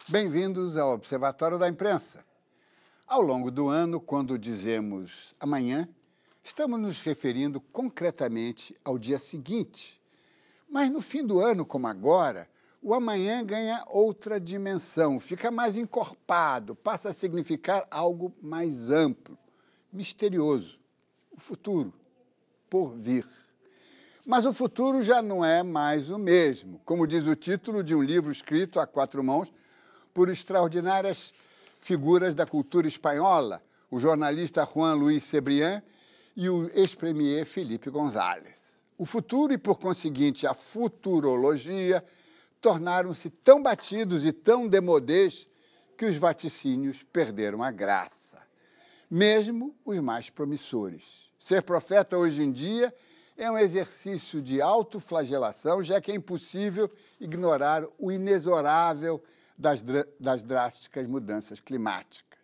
Bem-vindos ao Observatório da Imprensa. Ao longo do ano, quando dizemos amanhã, estamos nos referindo concretamente ao dia seguinte. Mas no fim do ano, como agora, o amanhã ganha outra dimensão, fica mais encorpado, passa a significar algo mais amplo, misterioso, o futuro, por vir. Mas o futuro já não é mais o mesmo, como diz o título de um livro escrito a quatro mãos por extraordinárias figuras da cultura espanhola, o jornalista Juan Luis Cebrián e o ex-premier Felipe González. O futuro e, por conseguinte, a futurologia tornaram-se tão batidos e tão demodês que os vaticínios perderam a graça, mesmo os mais promissores. Ser profeta hoje em dia é um exercício de autoflagelação, já que é impossível ignorar o inexorável das drásticas mudanças climáticas.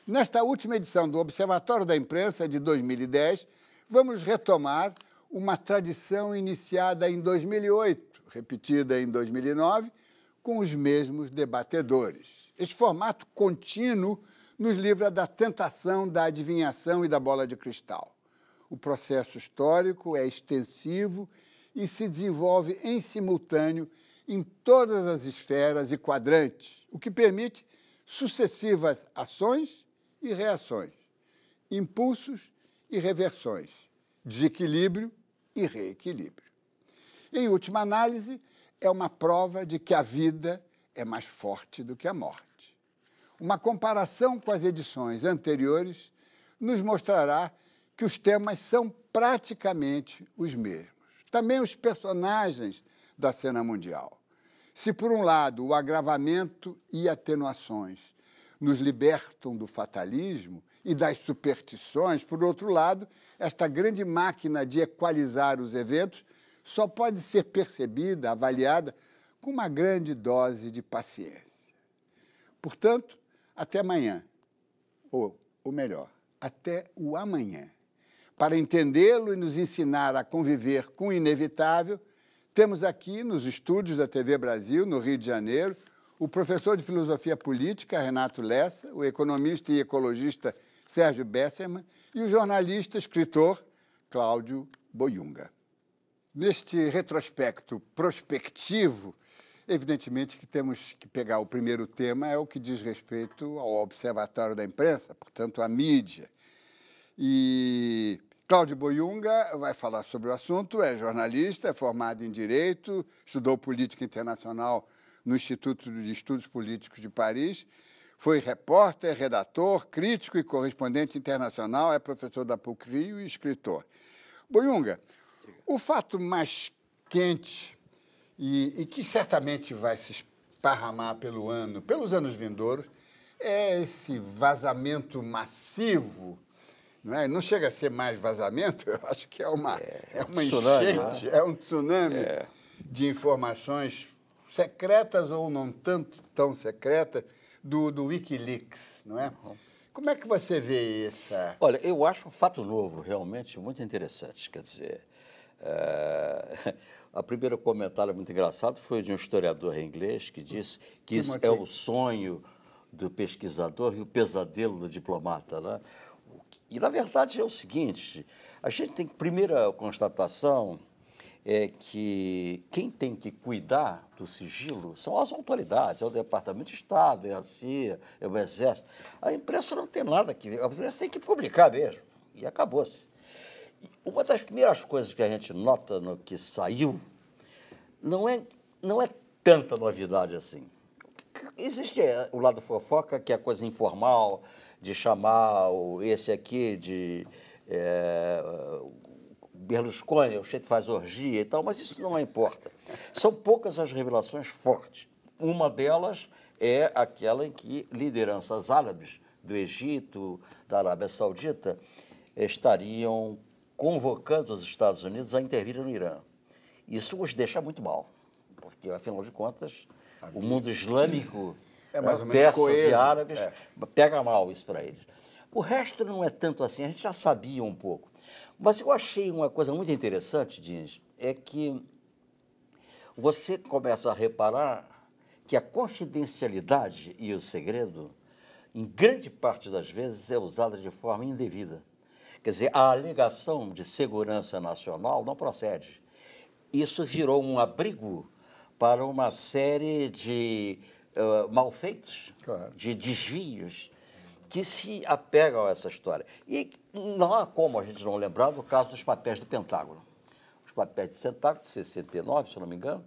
Nesta última edição do Observatório da Imprensa de 2010, vamos retomar uma tradição iniciada em 2008, repetida em 2009, com os mesmos debatedores. Este formato contínuo nos livra da tentação da adivinhação e da bola de cristal. O processo histórico é extensivo e se desenvolve em simultâneo em todas as esferas e quadrantes, o que permite sucessivas ações e reações, impulsos e reversões, desequilíbrio e reequilíbrio. Em última análise, é uma prova de que a vida é mais forte do que a morte. Uma comparação com as edições anteriores nos mostrará que os temas são praticamente os mesmos. Também os personagens da cena mundial. Se, por um lado, o agravamento e atenuações nos libertam do fatalismo e das superstições, por outro lado, esta grande máquina de equalizar os eventos só pode ser percebida, avaliada, com uma grande dose de paciência. Portanto, até amanhã, ou melhor, até o amanhã. Para entendê-lo e nos ensinar a conviver com o inevitável, temos aqui, nos estúdios da TV Brasil, no Rio de Janeiro, o professor de Filosofia Política, Renato Lessa, o economista e ecologista Sérgio Bessermann e o jornalista e escritor Cláudio Boiunga. Neste retrospecto prospectivo, evidentemente que temos que pegar o primeiro tema, é o que diz respeito ao Observatório da Imprensa, portanto, à mídia. E Cláudio Boiunga vai falar sobre o assunto, é jornalista, é formado em Direito, estudou Política Internacional no Instituto de Estudos Políticos de Paris, foi repórter, redator, crítico e correspondente internacional, é professor da PUC-Rio e escritor. Boiunga, o fato mais quente e que certamente vai se esparramar pelos anos vindouros, é esse vazamento massivo. Não chega a ser mais vazamento, eu acho que é uma enchente, né? É um tsunami de informações secretas ou não tanto tão secretas do Wikileaks, não é? Como é que você vê essa... Olha, eu acho um fato novo, realmente, muito interessante. Quer dizer, o primeiro comentário muito engraçado foi de um historiador inglês que disse que isso é o sonho do pesquisador e o pesadelo do diplomata, né? E, na verdade, é o seguinte, a gente tem que, primeira constatação é que quem tem que cuidar do sigilo são as autoridades, é o Departamento de Estado, é a CIA, é o Exército. A imprensa não tem nada que... A imprensa tem que publicar mesmo, e acabou-se. Uma das primeiras coisas que a gente nota no que saiu não é tanta novidade assim. Existe o lado fofoca, que é a coisa informal, de chamar esse aqui de Berlusconi, o chefe faz orgia e tal, mas isso não importa. São poucas as revelações fortes. Uma delas é aquela em que lideranças árabes do Egito, da Arábia Saudita, estariam convocando os Estados Unidos a intervir no Irã. Isso os deixa muito mal, porque, afinal de contas, o mundo islâmico, persas e árabes, pega mal isso para eles. O resto não é tanto assim, a gente já sabia um pouco. Mas eu achei uma coisa muito interessante, Diniz, é que você começa a reparar que a confidencialidade e o segredo, em grande parte das vezes, é usada de forma indevida. Quer dizer, a alegação de segurança nacional não procede. Isso virou um abrigo para uma série de malfeitos, claro, de desvios, que se apegam a essa história. E não há como a gente não lembrar do caso dos papéis do Pentágono. Os papéis do Pentágono, de 69, se não me engano,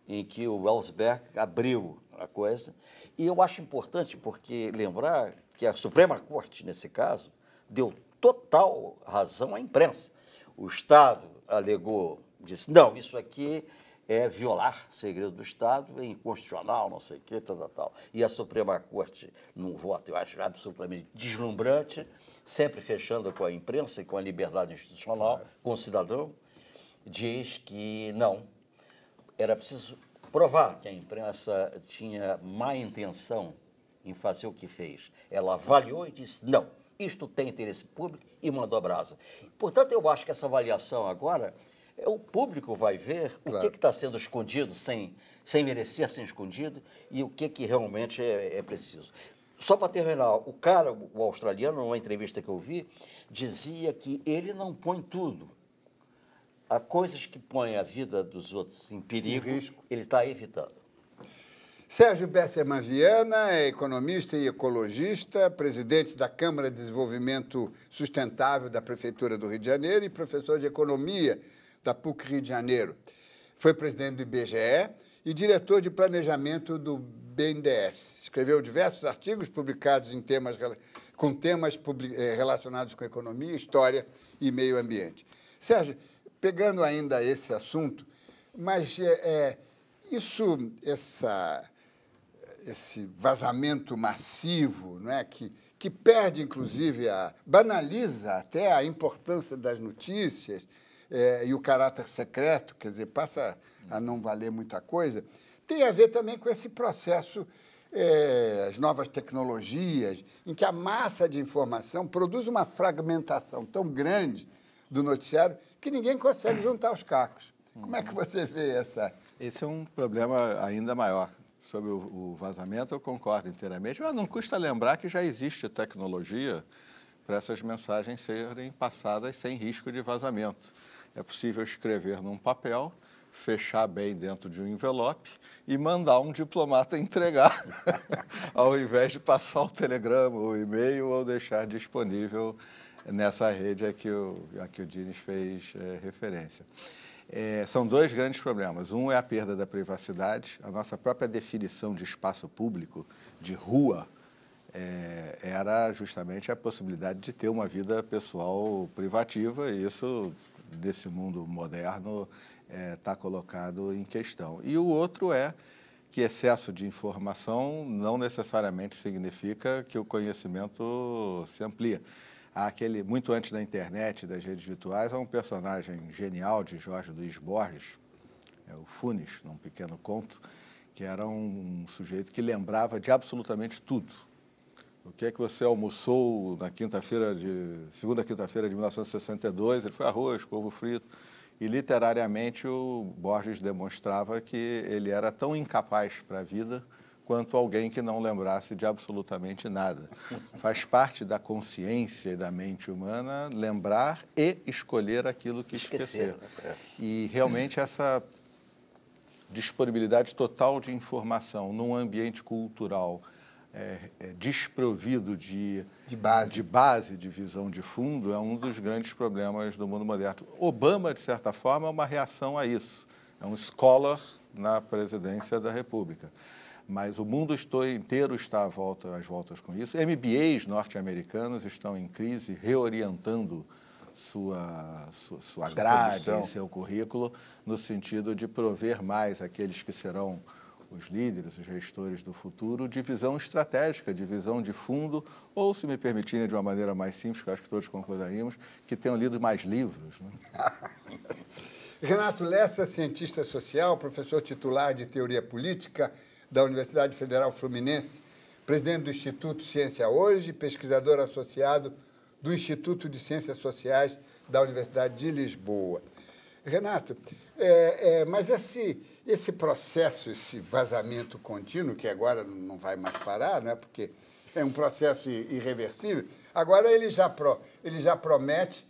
em que o Ellsberg abriu a coisa. E eu acho importante, porque lembrar que a Suprema Corte, nesse caso, deu total razão à imprensa. O Estado alegou, disse, não, isso aqui é violar segredo do Estado, é inconstitucional, não sei o quê, tal. E a Suprema Corte, num voto, eu acho absolutamente deslumbrante, sempre fechando com a imprensa e com a liberdade institucional, claro, com o cidadão, diz que não, era preciso provar que a imprensa tinha má intenção em fazer o que fez. Ela avaliou e disse, não, isto tem interesse público e mandou a brasa. Portanto, eu acho que essa avaliação agora, o público vai ver claro, o que está sendo escondido sem merecer ser escondido e o que realmente é preciso. Só para terminar, o australiano, numa entrevista que eu vi, dizia que ele não põe tudo. Há coisas que põem a vida dos outros em perigo, ele está evitando. Sérgio Besserman Viana é economista e ecologista, presidente da Câmara de Desenvolvimento Sustentável da Prefeitura do Rio de Janeiro e professor de economia da PUC Rio de Janeiro. Foi presidente do IBGE e diretor de planejamento do BNDES. Escreveu diversos artigos publicados em temas relacionados com economia, história e meio ambiente. Sérgio, pegando ainda esse assunto, mas esse vazamento massivo, não é, que perde, inclusive, banaliza até a importância das notícias e o caráter secreto, quer dizer, passa a não valer muita coisa, tem a ver também com esse processo, as novas tecnologias, em que a massa de informação produz uma fragmentação tão grande do noticiário que ninguém consegue juntar os cacos. Como é que você vê essa... Esse é um problema ainda maior. Sobre o vazamento, eu concordo inteiramente, mas não custa lembrar que já existe tecnologia para essas mensagens serem passadas sem risco de vazamento. É possível escrever num papel, fechar bem dentro de um envelope e mandar um diplomata entregar, ao invés de passar o telegrama, o e-mail ou deixar disponível nessa rede a que o Diniz fez referência. São dois grandes problemas. Um é a perda da privacidade. A nossa própria definição de espaço público, de rua, era justamente a possibilidade de ter uma vida pessoal privativa, e isso, desse mundo moderno, está colocado em questão. E o outro é que excesso de informação não necessariamente significa que o conhecimento se amplia. Muito antes da internet, das redes virtuais, há um personagem genial de Jorge Luiz Borges, o Funes, num pequeno conto, que era um sujeito que lembrava de absolutamente tudo. O que é que você almoçou na segunda quinta-feira de 1962? Ele foi arroz, couve frito. E, literariamente, o Borges demonstrava que ele era tão incapaz para a vida quanto alguém que não lembrasse de absolutamente nada. Faz parte da consciência e da mente humana lembrar e escolher aquilo que esquecer. E, realmente, essa disponibilidade total de informação num ambiente cultural desprovido de base, de visão de fundo, é um dos grandes problemas do mundo moderno. Obama, de certa forma, é uma reação a isso. É um scholar na presidência da República. Mas o mundo inteiro está às voltas com isso. MBAs norte-americanos estão em crise, reorientando sua grade, seu currículo, no sentido de prover mais aqueles que serão os líderes, os gestores do futuro, de visão estratégica, de visão de fundo, ou, se me permitirem, de uma maneira mais simples, que eu acho que todos concordaríamos, que tenham lido mais livros. Né? Renato Lessa, cientista social, professor titular de Teoria Política da Universidade Federal Fluminense, presidente do Instituto Ciência Hoje, pesquisador associado do Instituto de Ciências Sociais da Universidade de Lisboa. Renato, mas esse processo, esse vazamento contínuo, que agora não vai mais parar, né, porque é um processo irreversível, agora ele já promete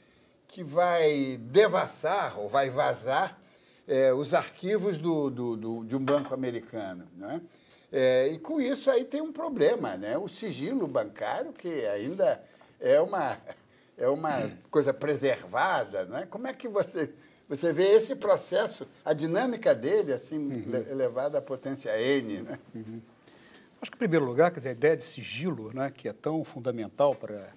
que vai devassar ou vai vazar os arquivos de um banco americano, né? E com isso aí tem um problema, né? O sigilo bancário, que ainda é uma coisa preservada, não é? Como é que você vê esse processo, a dinâmica dele, assim, elevada à potência N, né? Acho que, em primeiro lugar, quer dizer, a ideia de sigilo, né, que é tão fundamental para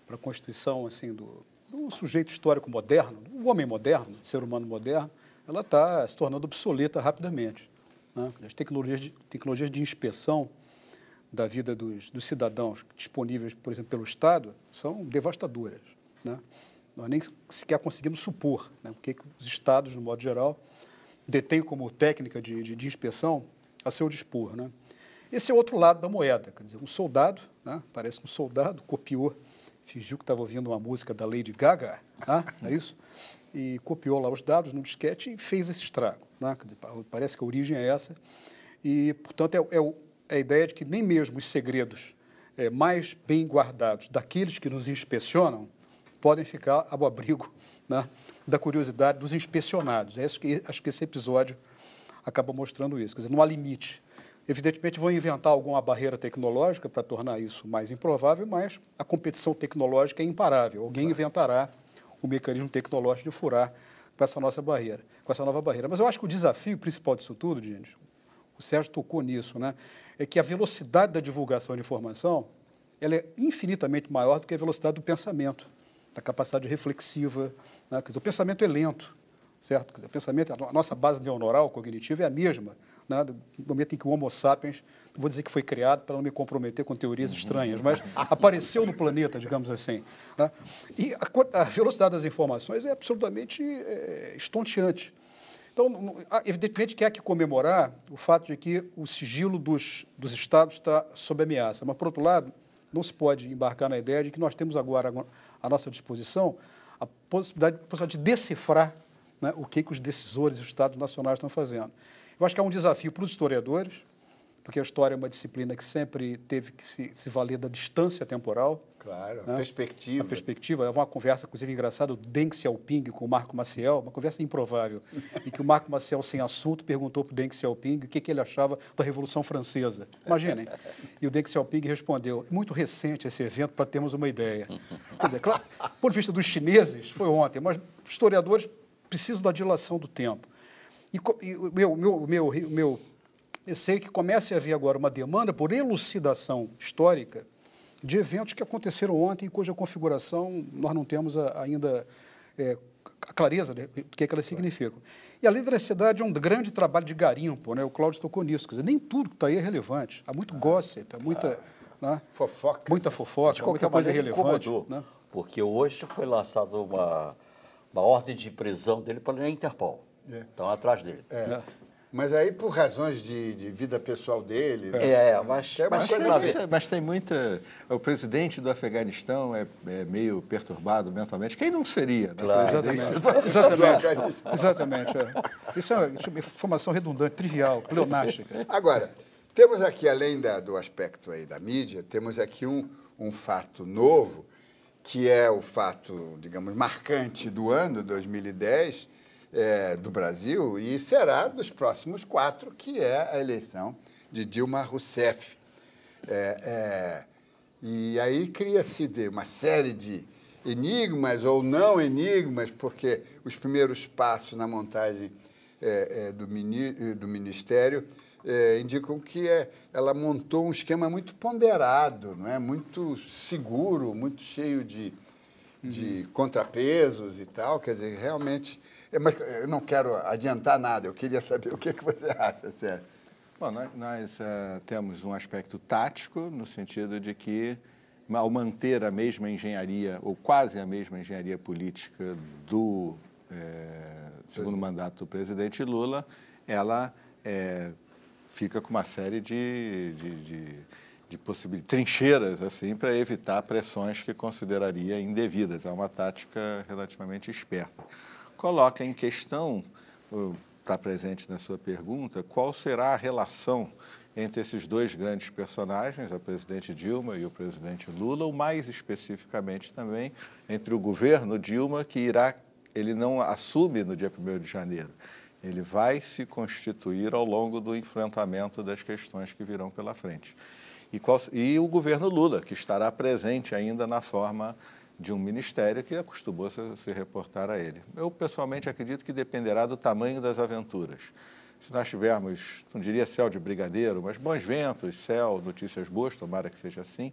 a constituição assim, do sujeito histórico moderno, do homem moderno, do ser humano moderno, ela está se tornando obsoleta rapidamente, né? As tecnologias de inspeção da vida dos cidadãos disponíveis, por exemplo, pelo Estado, são devastadoras, né? Nós nem sequer conseguimos supor, né, o que os Estados, no modo geral, detêm como técnica de inspeção a seu dispor, né? Esse é o outro lado da moeda, quer dizer, um soldado, né, parece que um soldado copiou, fingiu que estava ouvindo uma música da Lady Gaga, né, não é isso? E copiou lá os dados no disquete e fez esse estrago, né? Quer dizer, parece que a origem é essa. E, portanto, é a ideia de que nem mesmo os segredos mais bem guardados daqueles que nos inspecionam podem ficar ao abrigo, né, da curiosidade dos inspecionados. Acho que esse episódio acaba mostrando isso. Quer dizer, não há limite. Evidentemente, vão inventar alguma barreira tecnológica para tornar isso mais improvável, mas a competição tecnológica é imparável. Alguém inventará o mecanismo tecnológico de furar com essa nossa barreira, com essa nova barreira. Mas eu acho que o desafio principal disso tudo, gente, o Sérgio tocou nisso, né, é que a velocidade da divulgação de informação ela é infinitamente maior do que a velocidade do pensamento, da capacidade reflexiva, né? Quer dizer, o pensamento é lento, certo? Quer dizer, o pensamento, a nossa base neuronal cognitiva é a mesma, né, no momento em que o Homo sapiens, não vou dizer que foi criado para não me comprometer com teorias estranhas, mas apareceu no planeta, digamos assim, né? E a velocidade das informações é absolutamente estonteante. Então, evidentemente que há que comemorar o fato de que o sigilo dos Estados está sob ameaça, mas, por outro lado, não se pode embarcar na ideia de que nós temos agora à nossa disposição a possibilidade de decifrar, né, o que os decisores e os Estados nacionais estão fazendo. Eu acho que é um desafio para os historiadores, porque a história é uma disciplina que sempre teve que se valer da distância temporal. Claro, né? perspectiva. A perspectiva. Houve uma conversa, inclusive, engraçada, do Deng Xiaoping com o Marco Maciel, uma conversa improvável, em que o Marco Maciel, sem assunto, perguntou para o Deng Xiaoping o que ele achava da Revolução Francesa. Imaginem. E o Deng Xiaoping respondeu, muito recente esse evento para termos uma ideia. Quer dizer, claro, do ponto de vista dos chineses, foi ontem, mas os historiadores precisam da dilação do tempo. E o meu receio é que comece a haver agora uma demanda por elucidação histórica de eventos que aconteceram ontem e cuja configuração nós não temos ainda a clareza do que elas significam. E além da necessidade de um grande trabalho de garimpo, né? O Cláudio tocou nisso, quer dizer, nem tudo que está aí é relevante. Há muito gossip, há muita, né? Fofoca. Muita fofoca, muita coisa irrelevante. Né? Porque hoje foi lançada uma ordem de prisão dele pela Interpol. Estão atrás dele. Mas aí, por razões de vida pessoal dele... Mas tem muita... O presidente do Afeganistão é meio perturbado mentalmente. Quem não seria? Né? Claro. Exatamente. Isso é uma informação redundante, trivial, pleonástica. Agora, temos aqui, além do aspecto aí da mídia, temos aqui um fato novo, que é o fato, digamos, marcante do ano 2010, do Brasil, e será dos próximos 4, que é a eleição de Dilma Rousseff. E aí cria-se uma série de enigmas ou não enigmas, porque os primeiros passos na montagem do Ministério indicam que ela montou um esquema muito ponderado, não é? Muito seguro, muito cheio de contrapesos e tal. Quer dizer, realmente... Mas eu não quero adiantar nada, eu queria saber o que você acha, Sérgio. Bom, nós temos um aspecto tático, no sentido de que, ao manter a mesma engenharia, ou quase a mesma engenharia política do segundo mandato do presidente Lula, ela fica com uma série de trincheiras assim, para evitar pressões que consideraria indevidas. É uma tática relativamente esperta. Coloca em questão está presente na sua pergunta, qual será a relação entre esses dois grandes personagens, a presidente Dilma e o presidente Lula, ou mais especificamente também entre o governo Dilma, que ele não assume no dia 1º de janeiro, ele vai se constituir ao longo do enfrentamento das questões que virão pela frente. E o governo Lula, que estará presente ainda na forma de um ministério que acostumou a se reportar a ele. Eu, pessoalmente, acredito que dependerá do tamanho das aventuras. Se nós tivermos, não diria céu de brigadeiro, mas bons ventos, céu, notícias boas, tomara que seja assim,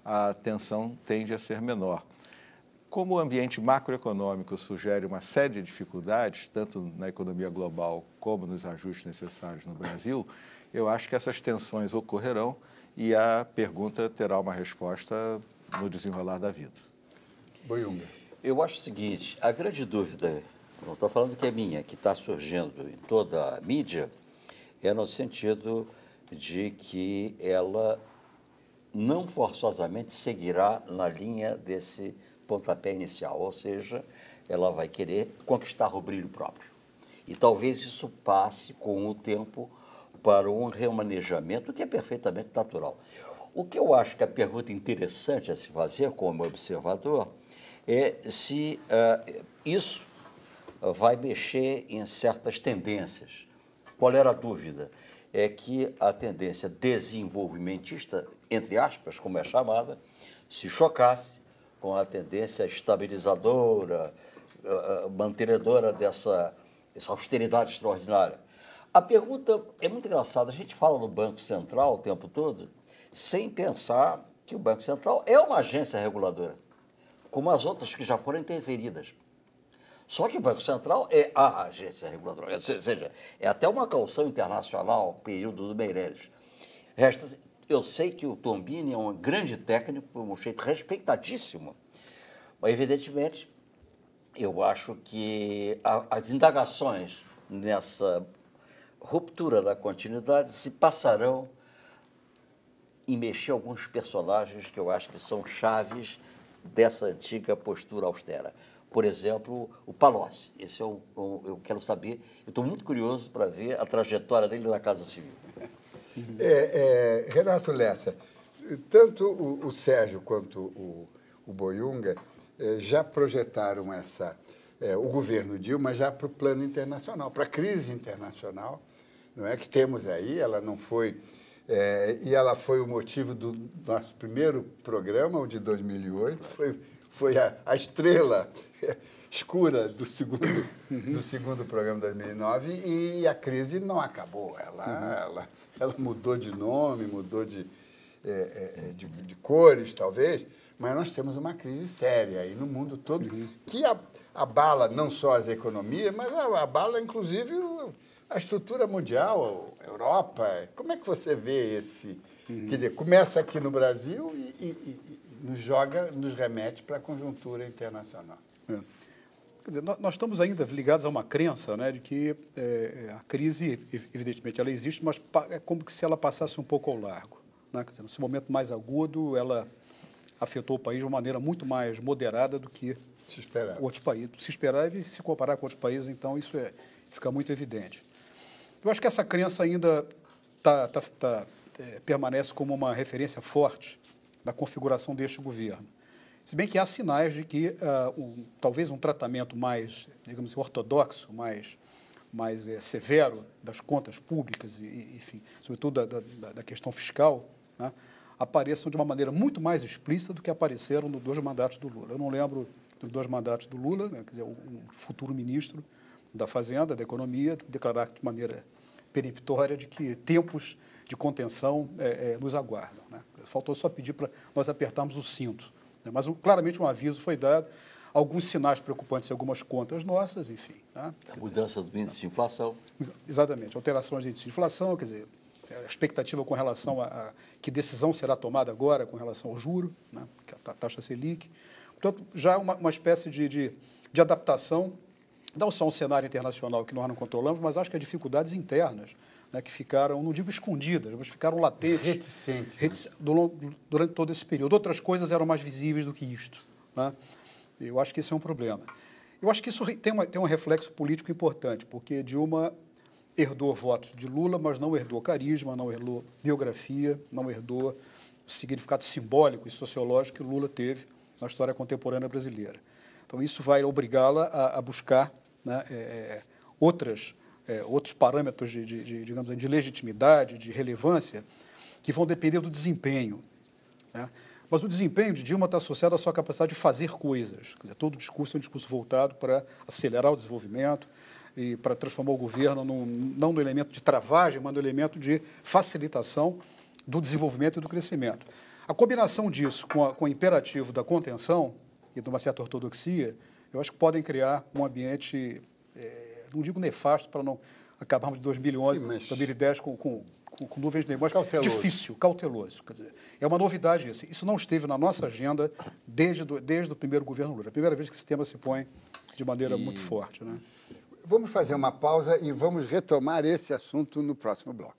a tensão tende a ser menor. Como o ambiente macroeconômico sugere uma série de dificuldades, tanto na economia global como nos ajustes necessários no Brasil, eu acho que essas tensões ocorrerão e a pergunta terá uma resposta no desenrolar da vida. Boiunga. Eu acho o seguinte, a grande dúvida, não estou falando que é minha, que está surgindo em toda a mídia, é no sentido de que ela não forçosamente seguirá na linha desse pontapé inicial, ou seja, ela vai querer conquistar o brilho próprio. E talvez isso passe com o tempo para um remanejamento que é perfeitamente natural. O que eu acho que a pergunta interessante a se fazer como observador é se isso vai mexer em certas tendências. Qual era a dúvida? É que a tendência desenvolvimentista, entre aspas, como é chamada, se chocasse com a tendência estabilizadora, mantenedora dessa austeridade extraordinária. A pergunta é muito engraçada. A gente fala no Banco Central o tempo todo, sem pensar que o Banco Central é uma agência reguladora, como as outras que já foram interferidas. Só que o Banco Central é a agência reguladora, ou seja, é até uma caução internacional, período do Meirelles. Eu sei que o Tombini é um grande técnico, um jeito respeitadíssimo, mas, evidentemente, eu acho que as indagações nessa ruptura da continuidade se passarão em mexer alguns personagens que eu acho que são chaves dessa antiga postura austera. Por exemplo, o Palocci. Esse eu quero saber, eu estou muito curioso para ver a trajetória dele na Casa Civil. Renato Lessa, tanto o Sérgio quanto o Boiunga já projetaram o governo Dilma já para o plano internacional, para a crise internacional, não é que temos aí, ela não foi, e ela foi o motivo do nosso primeiro programa, o de 2008, foi a estrela escura do segundo programa de 2009, e a crise não acabou, ela mudou de nome, mudou de cores, talvez, mas nós temos uma crise séria aí no mundo todo, que abala não só as economias, mas abala, inclusive, a estrutura mundial, a Europa. Como é que você vê esse... Quer dizer, começa aqui no Brasil e nos remete para a conjuntura internacional. Quer dizer, nós estamos ainda ligados a uma crença, né, de que a crise, evidentemente, ela existe, mas é como se ela passasse um pouco ao largo. Né? Quer dizer, nesse momento mais agudo, ela afetou o país de uma maneira muito mais moderada do que outros países. Se esperava e se comparar com outros países, então isso fica muito evidente. Eu acho que essa crença ainda permanece como uma referência forte da configuração deste governo. Se bem que há sinais de que talvez um tratamento mais, digamos assim, ortodoxo, mais severo das contas públicas, enfim, sobretudo da questão fiscal, né, apareçam de uma maneira muito mais explícita do que apareceram nos 2 mandatos do Lula. Eu não lembro dos 2 mandatos do Lula, né, quer dizer, um futuro ministro da Fazenda, da Economia, declarar de maneira peremptória de que tempos de contenção nos aguardam. Né? Faltou só pedir para nós apertarmos o cinto. Né? Mas claramente um aviso foi dado, alguns sinais preocupantes em algumas contas nossas, enfim. Né? A mudança do índice de inflação. Exatamente, alterações do índice de inflação, quer dizer, a expectativa com relação a que decisão será tomada agora com relação ao juro, né? Que a taxa Selic. Portanto, já uma espécie de adaptação, não só um cenário internacional que nós não controlamos, mas acho que as dificuldades internas, né, que ficaram, não digo escondidas, mas ficaram latentes durante todo esse período. Outras coisas eram mais visíveis do que isto. Né? Eu acho que esse é um problema. Eu acho que isso tem um reflexo político importante, porque Dilma herdou votos de Lula, mas não herdou carisma, não herdou biografia, não herdou o significado simbólico e sociológico que Lula teve na história contemporânea brasileira. Então, isso vai obrigá-la a buscar, né, outros parâmetros digamos, de legitimidade, de relevância, que vão depender do desempenho, né? Mas o desempenho de Dilma está associado à sua capacidade de fazer coisas. Quer dizer, todo o discurso é um discurso voltado para acelerar o desenvolvimento e para transformar o governo não no elemento de travagem, mas no elemento de facilitação do desenvolvimento e do crescimento. A combinação disso com o imperativo da contenção e de uma certa ortodoxia, eu acho que podem criar um ambiente, não digo nefasto, para não acabarmos de 2011, 2010 com nuvens de neblina, difícil, cauteloso. Quer dizer, é uma novidade isso. Isso não esteve na nossa agenda desde o primeiro governo Lula. É a primeira vez que esse tema se põe de maneira muito forte, né? Vamos fazer uma pausa e vamos retomar esse assunto no próximo bloco.